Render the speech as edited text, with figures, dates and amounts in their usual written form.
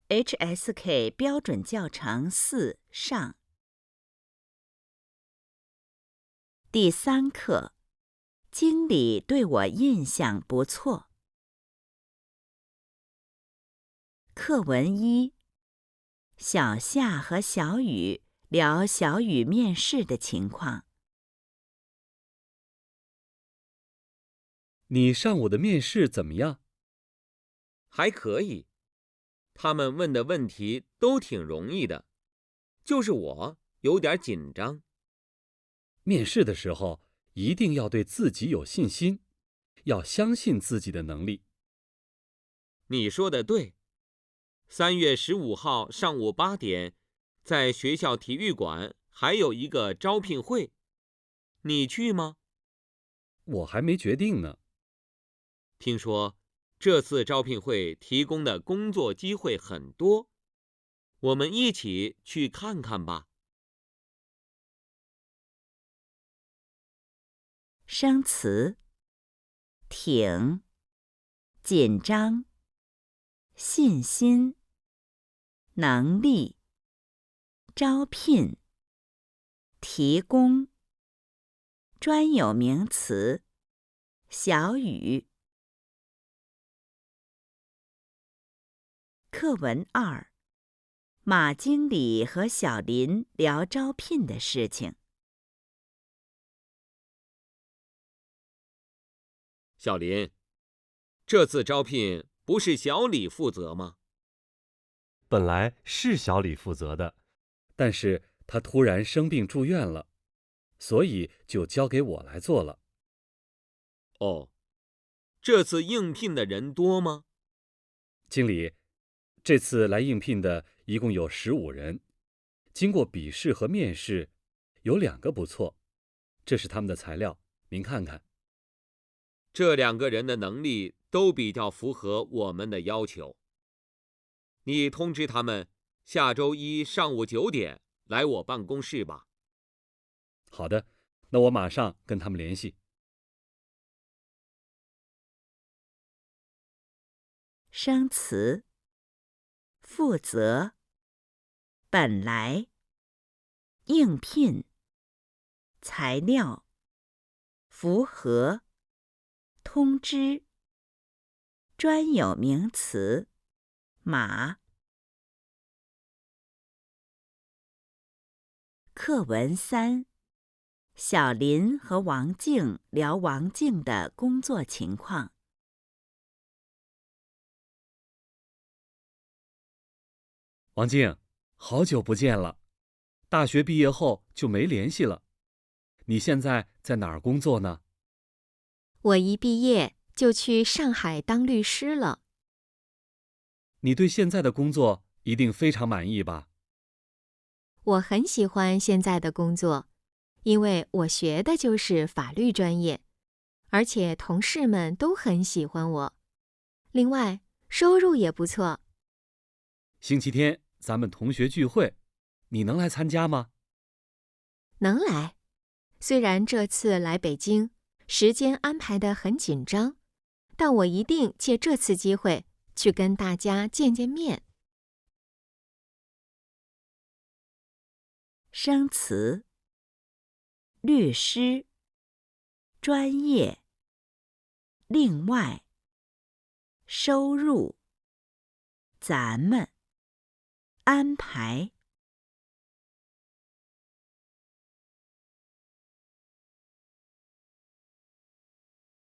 HSK 标准教程4上。第3课，经理对我印象不错。课文1，小夏和小雨聊小雨面试的情况。你上午的面试怎么样？还可以，他们问的问题都挺容易的，就是我有点紧张。面试的时候一定要对自己有信心，要相信自己的能力。你说的对，3月15号上午8点，在学校体育馆还有一个招聘会，你去吗？我还没决定呢。听说这次招聘会提供的工作机会很多，我们一起去看看吧。生词：挺、紧张、信心、能力、招聘、提供、专有名词、小雨。课文2，马经理和小林聊招聘的事情。小林，这次招聘不是小李负责吗？本来是小李负责的，但是他突然生病住院了，所以就交给我来做了。哦，这次应聘的人多吗？经理，这次来应聘的一共有15人，经过笔试和面试，有2个不错，这是他们的材料，您看看。这2个人的能力都比较符合我们的要求。你通知他们下周1上午9点来我办公室吧。好的，那我马上跟他们联系。生词：负责、本来、应聘、材料、符合、通知、专有名词、马。课文3，小林和王静聊王静的工作情况。王静，好久不见了，大学毕业后就没联系了。你现在在哪儿工作呢？我一毕业就去上海当律师了。你对现在的工作一定非常满意吧？我很喜欢现在的工作，因为我学的就是法律专业，而且同事们都很喜欢我。另外，收入也不错。星期天咱们同学聚会，你能来参加吗？能来，虽然这次来北京，时间安排得很紧张，但我一定借这次机会去跟大家见见面。生词：律师、专业、另外、收入、咱们、安排。